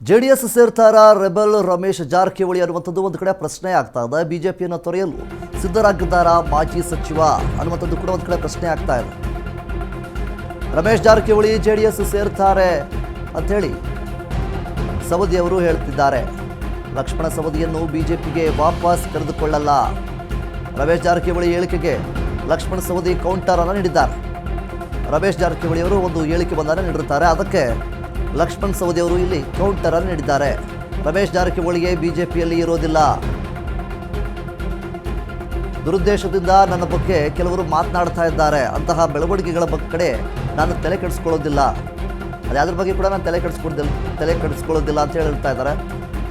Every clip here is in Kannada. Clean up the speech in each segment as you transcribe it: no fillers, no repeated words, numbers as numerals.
ಜೆಡಿಎಸ್ ಸೇರ್ತಾರ ರೆಬಲ್ ರಮೇಶ್ ಜಾರಕಿಹೊಳಿ ಅನ್ನುವಂಥದ್ದು ಒಂದು ಕಡೆ ಪ್ರಶ್ನೆ ಆಗ್ತಾ ಇದೆ. ಬಿಜೆಪಿಯನ್ನು ತೊರೆಯಲು ಸಿದ್ಧರಾಗಿದ್ದಾರಾ ಮಾಜಿ ಸಚಿವ ಅನ್ನುವಂಥದ್ದು ಕೂಡ ಒಂದು ಕಡೆ ಪ್ರಶ್ನೆ ಆಗ್ತಾ ಇದೆ. ರಮೇಶ್ ಜಾರಕಿಹೊಳಿ ಜೆಡಿಎಸ್ ಸೇರ್ತಾರೆ ಅಂಥೇಳಿ ಸವದಿ ಅವರು ಹೇಳ್ತಿದ್ದಾರೆ. ಲಕ್ಷ್ಮಣ ಸವದಿಯನ್ನು ಬಿಜೆಪಿಗೆ ವಾಪಸ್ ಕರೆದುಕೊಳ್ಳಲ್ಲ. ರಮೇಶ್ ಜಾರಕಿಹೊಳಿ ಹೇಳಿಕೆಗೆ ಲಕ್ಷ್ಮಣ ಸವದಿ ಕೌಂಟರ್ ಅನ್ನು ನೀಡಿದ್ದಾರೆ. ರಮೇಶ್ ಜಾರಕಿಹೊಳಿ ಅವರು ಒಂದು ಹೇಳಿಕೆ ಬಂದಾಗ ನೀಡಿರುತ್ತಾರೆ, ಅದಕ್ಕೆ ಲಕ್ಷ್ಮಣ್ ಸವದಿ ಅವರು ಇಲ್ಲಿ ಕೌಂಟರ್ ಅನ್ನು ನೀಡಿದ್ದಾರೆ. ರಮೇಶ್ ಜಾರಕಿಹೊಳಿಗೆ ಬಿಜೆಪಿಯಲ್ಲಿ ಇರೋದಿಲ್ಲ, ದುರುದ್ದೇಶದಿಂದ ನನ್ನ ಬಗ್ಗೆ ಕೆಲವರು ಮಾತನಾಡ್ತಾ ಇದ್ದಾರೆ, ಅಂತಹ ಬೆಳವಣಿಗೆಗಳ ಕಡೆ ನಾನು ತಲೆ ಕೆಡಿಸ್ಕೊಳ್ಳೋದಿಲ್ಲ, ಅದ್ರ ಬಗ್ಗೆ ಕೂಡ ನಾನು ತಲೆ ಕೆಡಿಸ್ಕೊಳ್ಳೋದಿಲ್ಲ ಅಂತ ಹೇಳ್ತಾ ಇದ್ದಾರೆ.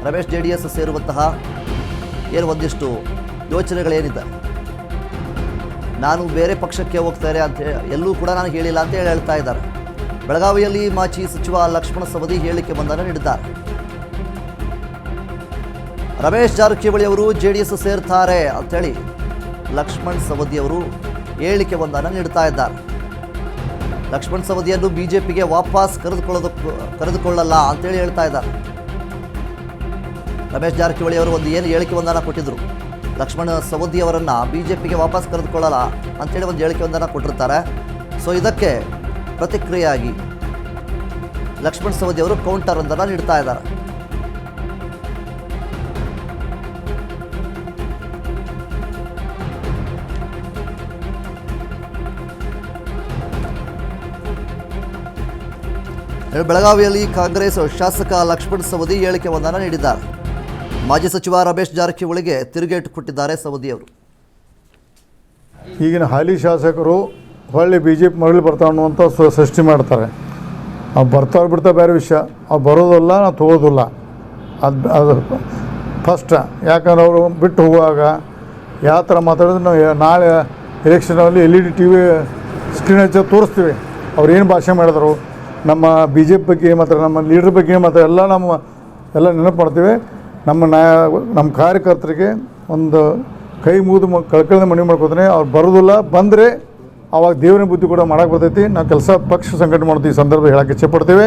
ರಮೇಶ್ ಜೆಡಿಎಸ್ ಸೇರುವಂತಹ ಏನು ಒಂದಿಷ್ಟು ಯೋಚನೆಗಳೇನಿದೆ, ನಾನು ಬೇರೆ ಪಕ್ಷಕ್ಕೆ ಹೋಗ್ತಾರೆ ಅಂತ ಎಲ್ಲೂ ಕೂಡ ನಾನು ಹೇಳಿಲ್ಲ ಅಂತ ಹೇಳ್ತಾ ಇದ್ದಾರೆ. ಬೆಳಗಾವಿಯಲ್ಲಿ ಮಾಜಿ ಸಚಿವ ಲಕ್ಷ್ಮಣ ಸವದಿ ಹೇಳಿಕೆ ಬಂಧನ ನೀಡಿದ್ದಾರೆ. ರಮೇಶ್ ಜಾರಕಿಹೊಳಿ ಅವರು ಜೆಡಿಎಸ್ ಸೇರ್ತಾರೆ ಅಂಥೇಳಿ ಲಕ್ಷ್ಮಣ್ ಸವದಿ ಅವರು ಹೇಳಿಕೆ ಬಂಧನ ನೀಡ್ತಾ ಇದ್ದಾರೆ. ಲಕ್ಷ್ಮಣ್ ಸವದಿಯನ್ನು ಬಿಜೆಪಿಗೆ ವಾಪಸ್ ಕರೆದುಕೊಳ್ಳಲ್ಲ ಅಂತೇಳಿ ಹೇಳ್ತಾ ಇದ್ದಾರೆ. ರಮೇಶ್ ಜಾರಕಿಹೊಳಿ ಅವರು ಒಂದು ಏನು ಹೇಳಿಕೆ ಬಂಧನ ಕೊಟ್ಟಿದ್ರು, ಲಕ್ಷ್ಮಣ ಸವದಿ ಅವರನ್ನು ಬಿಜೆಪಿಗೆ ವಾಪಸ್ ಕರೆದುಕೊಳ್ಳಲ್ಲ ಅಂಥೇಳಿ ಒಂದು ಹೇಳಿಕೆ ಒಂದನ್ನು ಕೊಟ್ಟಿರ್ತಾರೆ. ಸೊ ಇದಕ್ಕೆ ಪ್ರತಿಕ್ರಿಯೆಯಾಗಿ ಲಕ್ಷ್ಮಣ ಸವದಿ ಅವರು ಕೌಂಟರ್ ಒಂದನ್ನು ನೀಡ್ತಾ ಇದ್ದಾರೆ. ಬೆಳಗಾವಿಯಲ್ಲಿ ಕಾಂಗ್ರೆಸ್ ಶಾಸಕ ಲಕ್ಷ್ಮಣ ಸವದಿ ಹೇಳಿಕೆ ಒಂದನ್ನು ನೀಡಿದ್ದಾರೆ. ಮಾಜಿ ಸಚಿವ ರಮೇಶ್ ಜಾರಕಿಹೊಳಿಗೆ ತಿರುಗೇಟು ಕೊಟ್ಟಿದ್ದಾರೆ ಸವದಿ ಅವರು. ಈಗಿನ ಹಾಲಿ ಶಾಸಕರು ಹೊಳ್ಳಿ ಬಿ ಜೆ ಪಿ ಮರಳಿ ಬರ್ತಾವೆ ಅನ್ನುವಂಥ ಸೃಷ್ಟಿ ಮಾಡ್ತಾರೆ. ಅವ್ರು ಬರ್ತಾವೆ ಬಿಡ್ತಾ ಬೇರೆ ವಿಷಯ, ಅವ್ರು ಬರೋದಿಲ್ಲ, ನಾವು ತೊಗೊಳೋದಿಲ್ಲ. ಅದು ಫಸ್ಟ್. ಯಾಕಂದ್ರೆ ಅವರು ಬಿಟ್ಟು ಹೋಗುವಾಗ ಯಾವ ಥರ ಮಾತಾಡಿದ್ರೆ ನಾವು ನಾಳೆ ಎಲೆಕ್ಷನಲ್ಲಿ LED TV ಸ್ಕ್ರೀನ್ ಹಚ್ಚಿ ತೋರಿಸ್ತೀವಿ ಅವ್ರು ಏನು ಭಾಷೆ ಮಾಡಿದ್ರು, ನಮ್ಮ ಬಿ ಜೆ ಪಿ ಬಗ್ಗೆ ಮತ್ತು ನಮ್ಮ ಲೀಡ್ರ್ ಬಗ್ಗೆ ಮತ್ತು ಎಲ್ಲ ನೆನಪು ಮಾಡ್ತೀವಿ. ನಮ್ಮ ಕಾರ್ಯಕರ್ತರಿಗೆ ಒಂದು ಕೈ ಮುಗಿದು ಕಳ್ಕೊಳ್ಳೆ ಮನವಿ ಮಾಡ್ಕೋತೀನಿ. ಅವ್ರು ಬರೋದಿಲ್ಲ, ಬಂದರೆ ಆವಾಗ ದೇವರಿನ ಬುದ್ಧಿ ಕೂಡ ಮಾಡೋಕ್ಕೆ ಬರ್ತೈತಿ. ನಾವು ಪಕ್ಷ ಸಂಘಟನೆ ಮಾಡ್ತೀವಿ. ಈ ಸಂದರ್ಭ ಹೇಳೋಕ್ಕೆ ಇಚ್ಛೆಪಡ್ತೀವಿ.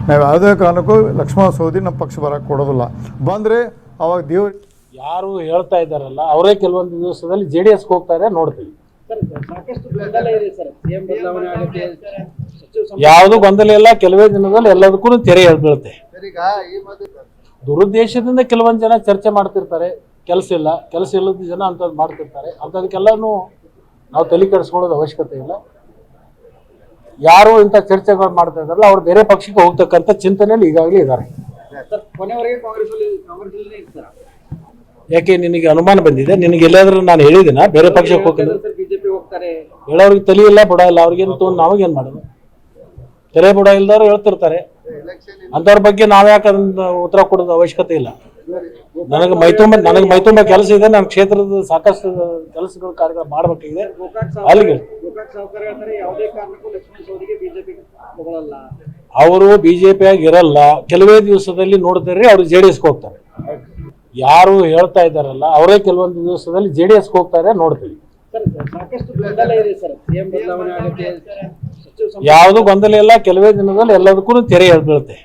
ನಾವು ಯಾವುದೇ ಕಾರಣಕ್ಕೂ ಲಕ್ಷ್ಮಣ ಸವದಿ ನಮ್ಮ ಪಕ್ಷ ಬರೋಕ್ಕೆ ಕೊಡೋದಿಲ್ಲ. ಬಂದರೆ ಆವಾಗ ದೇವ್ರು ಯಾರು ಹೇಳ್ತಾ ಇದ್ದಾರಲ್ಲ ಅವರೇ ಕೆಲವೊಂದು ದಿವಸದಲ್ಲಿ JDSಗೆ ಹೋಗ್ತಾರೆ ನೋಡ್ತೀವಿ. ಯಾವುದು ಗೊಂದಲ ಇಲ್ಲ, ಕೆಲವೇ ದಿನದಲ್ಲಿ ಎಲ್ಲದಕ್ಕೂ ತೆರೆ ಬೀಳುತ್ತೆ. ದುರುದ್ದೇಶದಿಂದ ಕೆಲವೊಂದು ಜನ ಚರ್ಚೆ ಮಾಡ್ತಿರ್ತಾರೆ, ಕೆಲಸ ಇಲ್ಲದ ಜನ ಅಂಥದ್ದು ಮಾಡ್ತಿರ್ತಾರೆ. ಅಂಥದಕ್ಕೆಲ್ಲನೂ ನಾವು ತಲೆ ಕೆಡಿಸ್ಕೊಳ್ಳೋದು ಅವಶ್ಯಕತೆ ಇಲ್ಲ. ಯಾರು ಇಂಥ ಚರ್ಚೆಗಳು ಮಾಡ್ತಾ ಇದ್ದಾರಲ್ಲ ಅವ್ರು ಬೇರೆ ಪಕ್ಷಕ್ಕೆ ಹೋಗ್ತಕ್ಕಂಥ ಚಿಂತನೆಯಲ್ಲಿ ಈಗಾಗಲೇ ಇದ್ದಾರೆ. ಯಾಕೆ ನಿನಗೆ ಅನುಮಾನ ಬಂದಿದೆ? ನಿನಗೆ ಎಲ್ಲಾದ್ರೂ ನಾನು ಹೇಳಿದಿನ ಬೇರೆ ಪಕ್ಷಕ್ಕೆ ಹೋಗ್ತಾರೆ? ಹೇಳೋರಿಗೆ ತಲೆ ಇಲ್ಲ, ಬುಡ ಇಲ್ಲ, ಅವ್ರಿಗೇನು ತೊಗೊಂಡು ನಾವಾಗೇನು ಮಾಡೋದು? ತಲೆ ಬುಡ ಇಲ್ದವ್ರು ಹೇಳ್ತಿರ್ತಾರೆ. ಅಂಥವ್ರ ಬಗ್ಗೆ ನಾವ್ಯಾಕೆ ಅದನ್ನ ಉತ್ತರ ಕೊಡೋದು ಅವಶ್ಯಕತೆ ಇಲ್ಲ. ನನಗೆ ಮೈತುಂಬ ಕೆಲಸ ಇದೆ. ನನ್ನ ಕ್ಷೇತ್ರದ ಸಾಕಷ್ಟು ಕೆಲಸಗಳು ಕಾರ್ಯಗಳು ಮಾಡಬೇಕಾಗಿದೆ. ಅಲ್ಲಿಗೆ ಅವರು ಬಿಜೆಪಿಯಾಗಿ ಇರಲ್ಲ, ಕೆಲವೇ ದಿವಸದಲ್ಲಿ ನೋಡ್ತಾರೆ ಅವ್ರು JDSಗೆ ಹೋಗ್ತಾರೆ. ಯಾರು ಹೇಳ್ತಾ ಇದ್ದಾರಲ್ಲ ಅವರೇ ಕೆಲವೊಂದು ದಿವಸದಲ್ಲಿ JDSಗೆ ಹೋಗ್ತಾರೆ ನೋಡ್ತೀವಿ. ಯಾವುದು ಗೊಂದಲ ಇಲ್ಲ, ಕೆಲವೇ ದಿನದಲ್ಲಿ ಎಲ್ಲದಕ್ಕೂ ತೆರೆ ಬೀಳುತ್ತೆ.